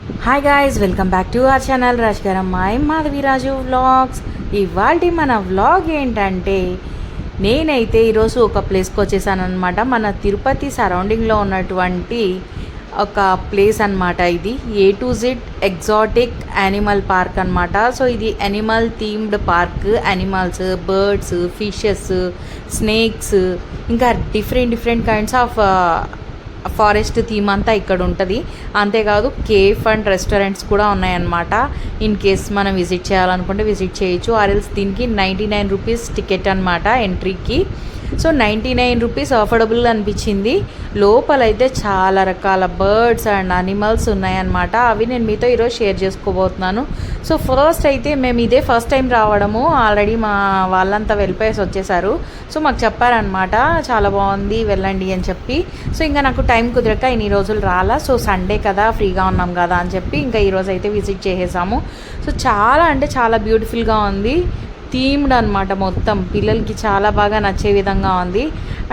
Hi guys, welcome back to our channel రాజకరమ్మాయి Madhaviraju vlogs. ఇవాళ మన vlog ఏంటంటే నేనైతే ఈరోజు ఒక ప్లేస్కి వచ్చేసాను అనమాట. మన తిరుపతి సరౌండింగ్లో ఉన్నటువంటి ఒక ప్లేస్ అనమాట. ఇది A to Z exotic animal park అనమాట. సో ఇది animal themed park. Animals, birds, fishes, snakes, ఇంకా different kinds of forest theme అంతా ఇక్కడ ఉంటుంది. అంతేకాదు కేఫ్ అండ్ రెస్టారెంట్స్ కూడా ఉన్నాయన్నమాట. ఇన్ కేస్ మనం విజిట్ చేయాలనుకుంటే విజిట్ చేయొచ్చు. ఆర్ఎల్స్ దీనికి 99 రూపీస్ టికెట్ అనమాట ఎంట్రీకి. సో 99 రూపీస్ అఫోర్డబుల్ అనిపించింది. లోపలైతే చాలా రకాల బర్డ్స్ అండ్ అనిమల్స్ ఉన్నాయన్నమాట. అవి నేను మీతో ఈరోజు షేర్ చేసుకోబోతున్నాను. సో ఫస్ట్ అయితే మేము ఇదే ఫస్ట్ టైం రావడము. ఆల్రెడీ మా వాళ్ళంతా వెళ్ళిపోయేసి వచ్చేసారు. సో మాకు చెప్పారనమాట చాలా బాగుంది వెళ్ళండి అని చెప్పి. సో ఇంకా నాకు టైం కుదరక ఇన్ని రోజులు రాలా. సో సండే కదా ఫ్రీగా ఉన్నాం కదా అని చెప్పి ఇంకా ఈరోజు అయితే విజిట్ చేసేసాము. సో చాలా అంటే చాలా బ్యూటిఫుల్గా ఉంది. థీమ్డ్ అనమాట. మొత్తం పిల్లలకి చాలా బాగా నచ్చే విధంగా ఉంది.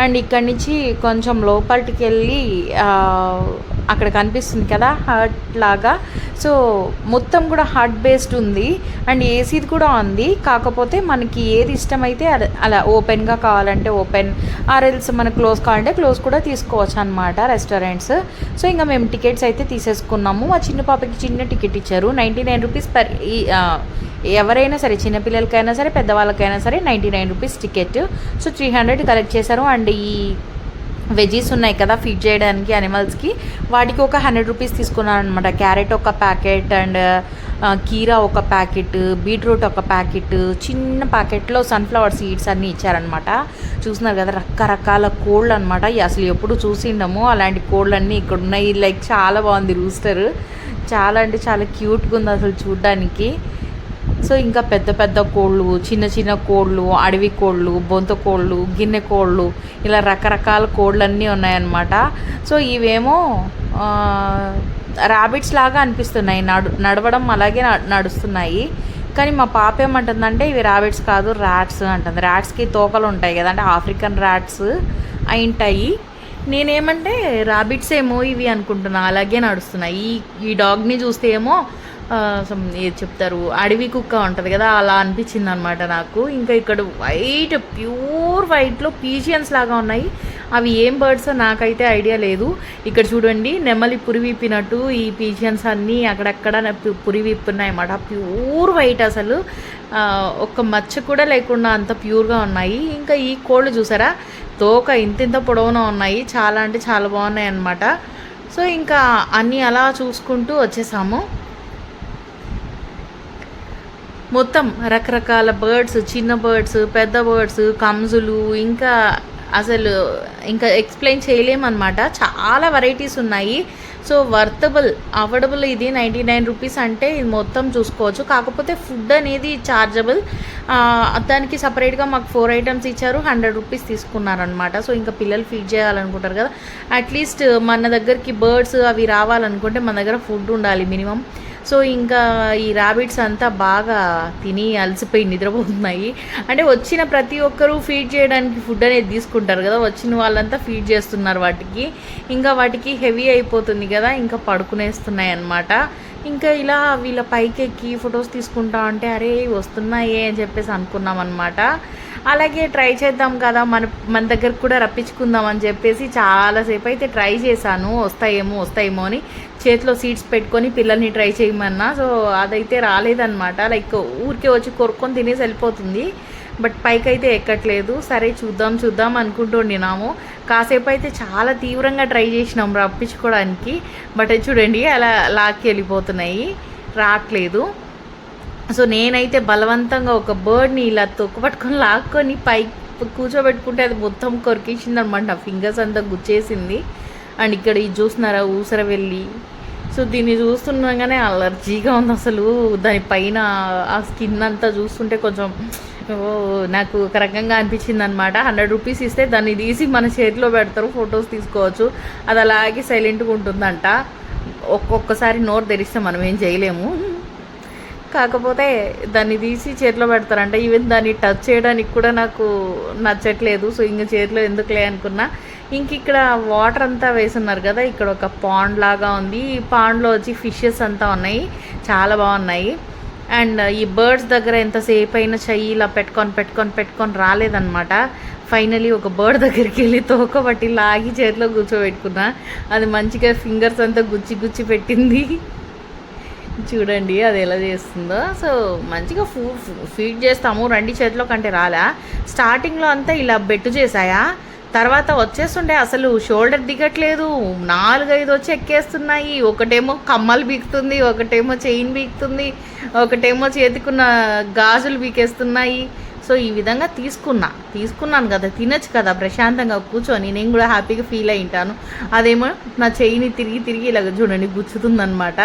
అండ్ ఇక్కడి నుంచి కొంచెం లోపలికి వెళ్ళి అక్కడ కనిపిస్తుంది కదా హట్ లాగా. సో మొత్తం కూడా హట్ బేస్డ్ ఉంది అండ్ ఏసీది కూడా ఉంది. కాకపోతే మనకి ఏది ఇష్టమైతే అలా ఓపెన్గా కావాలంటే ఓపెన్, ఆర్ఎల్స్ మనకు క్లోజ్ కావాలంటే క్లోజ్ కూడా తీసుకోవచ్చు అనమాట రెస్టారెంట్స్. సో ఇంకా మేము టికెట్స్ అయితే తీసేసుకున్నాము. మా చిన్న పాపకి చిన్న టికెట్ ఇచ్చారు. 99 రూపీస్ పర్ ఎవరైనా సరే, చిన్నపిల్లలకైనా సరే పెద్దవాళ్ళకైనా సరే 99 రూపీస్ టికెట్. సో 300 కలెక్ట్ చేశారు. అండ్ ఈ వెజీస్ ఉన్నాయి కదా ఫీడ్ చేయడానికి అనిమల్స్కి, వాటికి ఒక 100 రూపీస్ తీసుకున్నాను అనమాట. క్యారెట్ ఒక ప్యాకెట్ అండ్ కీరా ఒక ప్యాకెట్, బీట్రూట్ ఒక ప్యాకెట్, చిన్న ప్యాకెట్లో సన్ఫ్లవర్ సీడ్స్ అన్నీ ఇచ్చారనమాట. చూస్తున్నారు కదా రకరకాల కోళ్ళు అనమాట. అసలు ఎప్పుడు చూసిండము అలాంటి కోళ్ళు అన్నీ ఇక్కడ ఉన్నాయి. లైక్ చాలా బాగుంది రూస్టర్. చాలా అంటే చాలా క్యూట్గా ఉంది అసలు చూడ్డానికి. సో ఇంకా పెద్ద పెద్ద కోళ్ళు, చిన్న కోళ్ళు, అడవి కోళ్ళు, బొంత కోళ్ళు, గిన్నె కోళ్ళు, ఇలా రకరకాల కోళ్ళు అన్నీ ఉన్నాయన్నమాట. సో ఇవేమో ర్యాబిట్స్ లాగా అనిపిస్తున్నాయి. నడవడం అలాగే నడుస్తున్నాయి. కానీ మా పాప ఏమంటుందంటే ఇవి ర్యాబిట్స్ కాదు ర్యాట్స్ అంటుంది. ర్యాట్స్కి తోకలు ఉంటాయి కదా, అంటే ఆఫ్రికన్ ర్యాట్స్ అయింటాయి. నేనేమంటే ర్యాబిట్స్ ఏమో ఇవి అనుకుంటున్నా, అలాగే నడుస్తున్నాయి. ఈ డాగ్ని చూస్తే ఏమో ఏది చెప్తారు, అడవి కుక్క ఉంటుంది కదా, అలా అనిపించింది అనమాట నాకు. ఇంకా ఇక్కడ ప్యూర్ వైట్లో పీజియన్స్ లాగా ఉన్నాయి. అవి ఏం బర్డ్స్ నాకైతే ఐడియా లేదు. ఇక్కడ చూడండి నెమలి పురి విప్పినట్టు ఈ పీజియన్స్ అన్నీ అక్కడక్కడ పురి విప్పున్నాయి అన్నమాట. ప్యూర్ వైట్, అసలు ఒక్క మచ్చ కూడా లేకుండా అంత ప్యూర్గా ఉన్నాయి. ఇంకా ఈ కోళ్ళు చూసారా, తోక ఇంత పొడవునా ఉన్నాయి. చాలా అంటే చాలా బాగున్నాయి అన్నమాట. సో ఇంకా అన్నీ అలా చూసుకుంటూ వచ్చేసాము. మొత్తం రకరకాల బర్డ్స్, చిన్న బర్డ్స్, పెద్ద బర్డ్స్, కంజులు, ఇంకా అసలు ఇంకా ఎక్స్ప్లెయిన్ చేయలేమన్నమాట. చాలా వెరైటీస్ ఉన్నాయి. So worthable, affordable. ఇది 99 రూపీస్ అంటే ఇది మొత్తం చూసుకోవచ్చు. కాకపోతే ఫుడ్ అనేది చార్జబుల్. దానికి సపరేట్గా మాకు 4 ఐటమ్స్ ఇచ్చారు. 100 రూపీస్ తీసుకున్నారనమాట. సో ఇంకా పిల్లలు ఫీడ్ చేయాలనుకుంటారు కదా, అట్లీస్ట్ మన దగ్గరికి బర్డ్స్ అవి రావాలనుకుంటే మన దగ్గర ఫుడ్ ఉండాలి మినిమం. సో ఇంకా ఈ ర్యాబిట్స్ అంతా బాగా తిని అలసిపోయి నిద్రపోతున్నాయి. అంటే వచ్చిన ప్రతి ఒక్కరూ ఫీడ్ చేయడానికి ఫుడ్ అనేది తీసుకుంటారు కదా, వచ్చిన వాళ్ళంతా ఫీడ్ చేస్తున్నారు వాటికి. ఇంకా వాటికి హెవీ అయిపోతుంది కదా, ఇంకా పడుకునేస్తున్నాయి అన్నమాట. ఇంకా ఇలా వీళ్ళ పైకి ఎక్కి ఫొటోస్ తీసుకుంటా అంటే అరే వస్తున్నాయే అని చెప్పేసి అనుకున్నాం అనమాట. అలాగే ట్రై చేద్దాం కదా, మన దగ్గరకు కూడా రప్పించుకుందాం అని చెప్పేసి చాలాసేపు అయితే ట్రై చేశాను. వస్తాయేమో అని చేతిలో సీడ్స్ పెట్టుకొని పిల్లల్ని ట్రై చేయమన్నా. సో అదైతే రాలేదన్నమాట. లైక్ ఊరికే వచ్చి కొరుక్కొని తినేసి వెళ్ళిపోతుంది. బట్ పైకి అయితే ఎక్కట్లేదు. సరే చూద్దాం అనుకుంటుండినాము. కాసేపు అయితే చాలా తీవ్రంగా ట్రై చేసినాం రప్పించుకోవడానికి. బట్ చూడండి అలా లాక్కి వెళ్ళిపోతున్నాయి, రావట్లేదు. సో నేనైతే బలవంతంగా ఒక బర్డ్ని ఇలా తొక్కపట్టుకొని లాక్కొని పైకి కూర్చోబెట్టుకుంటే అది మొత్తం కొరికేసింది అనమాట. నా ఫింగర్స్ అంతా గుచ్చేసింది. అండ్ ఇక్కడ ఇది చూస్తున్నారా ఊసర వెళ్ళి. సో దీన్ని చూస్తుండగానే అలర్జీగా ఉంది అసలు. దానిపైన ఆ స్కిన్ అంతా చూస్తుంటే కొంచెం నాకు ఒక రకంగా అనిపించింది అనమాట. 100 రూపీస్ ఇస్తే దాన్ని తీసి మన చేతిలో పెడతారు, ఫొటోస్ తీసుకోవచ్చు. అది అలాగే సైలెంట్గా ఉంటుందంట. ఒక్కొక్కసారి నోరు తెరిస్తే మనం ఏం చేయలేము. కాకపోతే దాన్ని తీసి చేతిలో పెడతారంట. ఈవెన్ దాన్ని టచ్ చేయడానికి కూడా నాకు నచ్చట్లేదు. సో ఇంక చేతిలో ఎందుకులే అనుకున్నా. ఇంక ఇక్కడ వాటర్ అంతా వేసున్నారు కదా, ఇక్కడ ఒక పాండ్ లాగా ఉంది. ఈ పాండ్లో వచ్చి ఫిషెస్ అంతా ఉన్నాయి, చాలా బాగున్నాయి. అండ్ ఈ బర్డ్స్ దగ్గర ఎంతసేపు అయినా చెయ్యి ఇలా పెట్టుకొని రాలేదన్నమాట. ఫైనలీ ఒక బర్డ్ దగ్గరికి వెళ్ళి తోకబట్టి లాగి చేతిలో కూర్చోబెట్టుకున్నా. అది మంచిగా ఫింగర్స్ అంతా గుచ్చి పెట్టింది. చూడండి అది ఎలా చేస్తుందో. సో మంచిగా ఫీడ్ చేస్తాము, రండి చేతిలో కంటే రాలా. స్టార్టింగ్లో అంతా ఇలా బెట్టు చేసాయా, తర్వాత వచ్చేస్తుండే అసలు షోల్డర్ దిగట్లేదు, 4-5 వచ్చి ఎక్కేస్తున్నాయి. ఒకటేమో కమ్మలు బీకుతుంది, ఒకటేమో చైన్ బీకుతుంది, ఒకటేమో చేతికున్న గాజులు బీకేస్తున్నాయి. సో ఈ విధంగా తీసుకున్నాను కదా, తినచ్చు కదా ప్రశాంతంగా కూర్చొని, నేను కూడా హ్యాపీగా ఫీల్ అయి ఉంటాను. అదేమో నా చెయ్యిని తిరిగి ఇలా చూడండి గుచ్చుతుందనమాట.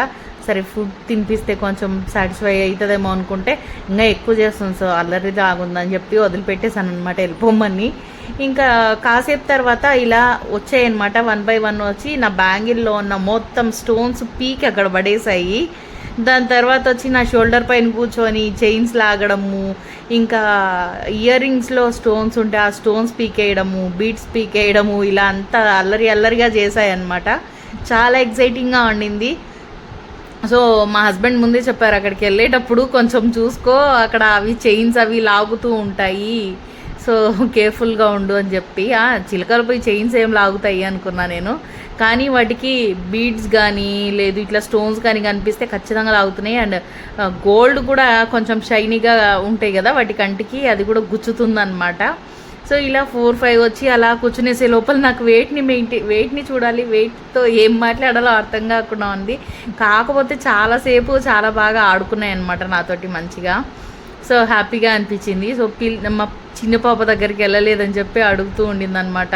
సరే ఫుడ్ తినిపిస్తే కొంచెం సాటిస్ఫై అవుతుందేమో అనుకుంటే ఇంకా ఎక్కువ చేస్తుంది. సో అల్లరి రాగుందని చెప్పి వదిలిపెట్టేసాను అనమాట వెళ్ళిపోమని. ఇంకా కాసేపు తర్వాత ఇలా వచ్చాయన్నమాట, 1 by 1 వచ్చి నా బ్యాంగిల్లో ఉన్న మొత్తం స్టోన్స్ పీక్ అక్కడ పడేసాయి. దాని తర్వాత వచ్చి నా షోల్డర్ పైన కూర్చొని చైన్స్ లాగడము, ఇంకా ఇయర్ రింగ్స్లో స్టోన్స్ ఉంటే ఆ స్టోన్స్ పీకేయడము, బీడ్స్ పీకేయడము, ఇలా అంతా అల్లరిగా చేశాయన్నమాట. చాలా ఎగ్జైటింగ్గా ఉండింది. సో మా హస్బెండ్ ముందే చెప్పారు, అక్కడికి వెళ్ళేటప్పుడు కొంచెం చూసుకో, అక్కడ అవి చైన్స్ అవి లాగుతూ ఉంటాయి, సో కేర్ఫుల్గా ఉండు అని చెప్పి. చిలకలపై చైన్స్ ఏం లాగుతాయి అనుకున్నా నేను, కానీ వాటికి బీడ్స్ కానీ లేదు ఇట్లా స్టోన్స్ కానీ కనిపిస్తే ఖచ్చితంగా లాగుతున్నాయి. అండ్ గోల్డ్ కూడా కొంచెం షైనీగా ఉంటాయి కదా వాటి కంటికి, అది కూడా గుచ్చుతుందన్నమాట. సో ఇలా 4-5 వచ్చి అలా కూర్చునేసే లోపల నాకు వెయిట్ని చూడాలి, వెయిట్తో ఏం మాట్లాడాలో అర్థం కాకుండా ఉంది. కాకపోతే చాలాసేపు చాలా బాగా ఆడుకున్నాయి అనమాట నాతోటి మంచిగా. సో హ్యాపీగా అనిపించింది. సో మా చిన్న పాప దగ్గరికి వెళ్ళలేదని చెప్పి అడుగుతూ ఉండిందనమాట,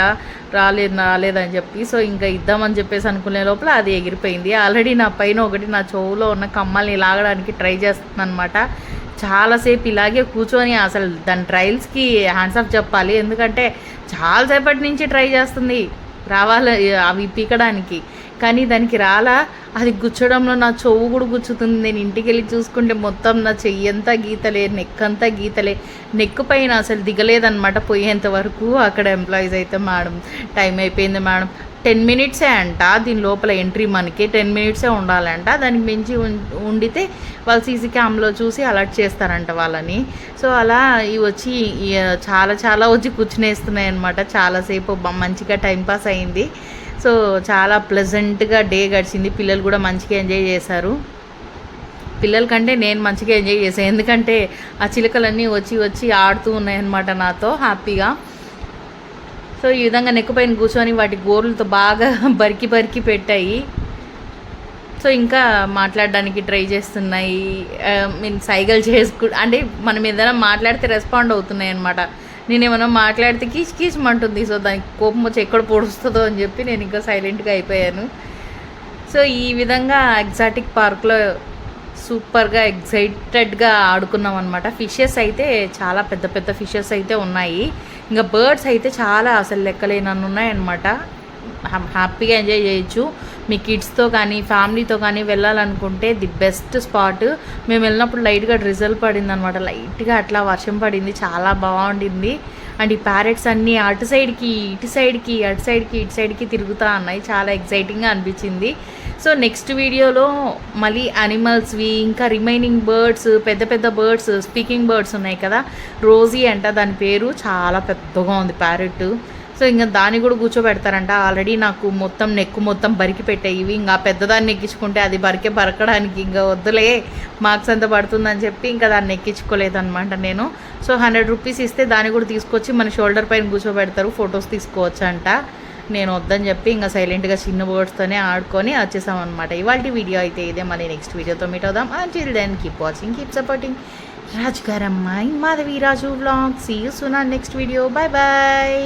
రాలేదని చెప్పి. సో ఇంకా ఇద్దామని చెప్పేసి అనుకునే లోపల అది ఎగిరిపోయింది. ఆల్రెడీ నా పైన ఒకటి నా చెవులో ఉన్న కమ్మల్ని లాగడానికి ట్రై చేస్తుంది అనమాట. చాలాసేపు ఇలాగే కూర్చొని అసలు దాని ట్రయల్స్కి హ్యాండ్స్ ఆఫ్ చెప్పాలి, ఎందుకంటే చాలాసేపటి నుంచి ట్రై చేస్తుంది రావాలి అవి పీకడానికి, కానీ దానికి రాలా. అది గుచ్చడంలో నా చెవు కూడా గుచ్చుతుంది. నేను ఇంటికి వెళ్ళి చూసుకుంటే మొత్తం నా చెయ్యి అంతా గీతలే, నెక్ అంతా గీతలే, నెక్ పైన అసలు దిగలేదన్నమాట పోయేంత వరకు. అక్కడ ఎంప్లాయీస్ అయితే మేడం టైం అయిపోయింది మేడం, 10 minutesే అంట దీని లోపల ఎంట్రీ, మనకి 10 minutesే ఉండాలంట, దానికి మించి ఉండితే వాళ్ళు సీసీ క్యామ్లో చూసి అలర్ట్ చేస్తారంట వాళ్ళని. సో అలా ఇవి వచ్చి చాలా వచ్చి కూర్చునేస్తున్నాయి అనమాట. చాలాసేపు మంచిగా టైంపాస్ అయింది. సో చాలా ప్లెజెంట్గా డే గడిచింది. పిల్లలు కూడా మంచిగా ఎంజాయ్ చేశారు. పిల్లల కంటే నేను మంచిగా ఎంజాయ్ చేశాను, ఎందుకంటే ఆ చిలుకలన్నీ వచ్చి ఆడుతూ ఉన్నాయన్నమాట నాతో హ్యాపీగా. సో ఈ విధంగా నెక్ పైన కూర్చొని వాటి గోర్లతో బాగా బరికి పెట్టాయి. సో ఇంకా మాట్లాడడానికి ట్రై చేస్తున్నాయి, మీన్ సైగలు అంటే మనం ఏదైనా మాట్లాడితే రెస్పాండ్ అవుతున్నాయి అనమాట. నేనేమన్నా మాట్లాడితే కీచమంటుంది. సో దానికి కోపం వచ్చి ఎక్కడ పొడుస్తుందో అని చెప్పి నేను ఇంకా సైలెంట్గా అయిపోయాను. సో ఈ విధంగా ఎగ్జాటిక్ పార్క్లో సూపర్గా ఎగ్జైటెడ్గా ఆడుకున్నాం అనమాట. ఫిషెస్ అయితే చాలా పెద్ద ఫిషెస్ అయితే ఉన్నాయి. ఇంకా బర్డ్స్ అయితే చాలా అసలు లెక్కలేనన్ను ఉన్నాయన్నమాట. హ్యాపీగా ఎంజాయ్ చేయొచ్చు. మీ కిడ్స్తో కానీ ఫ్యామిలీతో కానీ వెళ్ళాలనుకుంటే ది బెస్ట్ స్పాట్. మేము వెళ్ళినప్పుడు లైట్గా డ్రిజల్ పడింది అనమాట, లైట్గా అట్లా వర్షం పడింది, చాలా బాగుండింది. అండ్ ఈ ప్యారెట్స్ అన్నీ అటు సైడ్కి ఇటు సైడ్కి తిరుగుతూ ఉన్నాయి. చాలా ఎగ్జైటింగ్గా అనిపించింది. సో నెక్స్ట్ వీడియోలో మళ్ళీ యానిమల్స్వి ఇంకా రిమైనింగ్ బర్డ్స్, పెద్ద బర్డ్స్, స్పీకింగ్ బర్డ్స్ ఉన్నాయి కదా, రోజీ అంట దాని పేరు, చాలా పెద్దగా ఉంది ప్యారెట్. సో ఇంకా దాన్ని కూడా కూర్చోబెడతారంట. ఆల్రెడీ నాకు నెక్ మొత్తం బరికి పెట్టాయి ఇవి. ఇంకా పెద్దదాన్ని ఎక్కించుకుంటే అది బరకడానికి ఇంకా వద్దులే, మార్క్స్ అంత పడుతుందని చెప్పి ఇంకా దాన్ని ఎక్కించుకోలేదన్నమాట నేను. సో 100 రూపీస్ ఇస్తే దాన్ని కూడా తీసుకొచ్చి మన షోల్డర్ పైన కూర్చోబెడతారు, ఫొటోస్ తీసుకోవచ్చు అంట. నేను వద్దని చెప్పి ఇంకా సైలెంట్గా చిన్న బర్డ్స్తోనే ఆడుకొని వచ్చేసామన్నమాట. ఇవాళ వీడియో అయితే ఇదే, మళ్ళీ నెక్స్ట్ వీడియోతో మీట్ అవుదాం. Until then keep watching, keep supporting రాజుగారమ్మాయి Madhavi Raju vlog. See you soon on next video. Bye.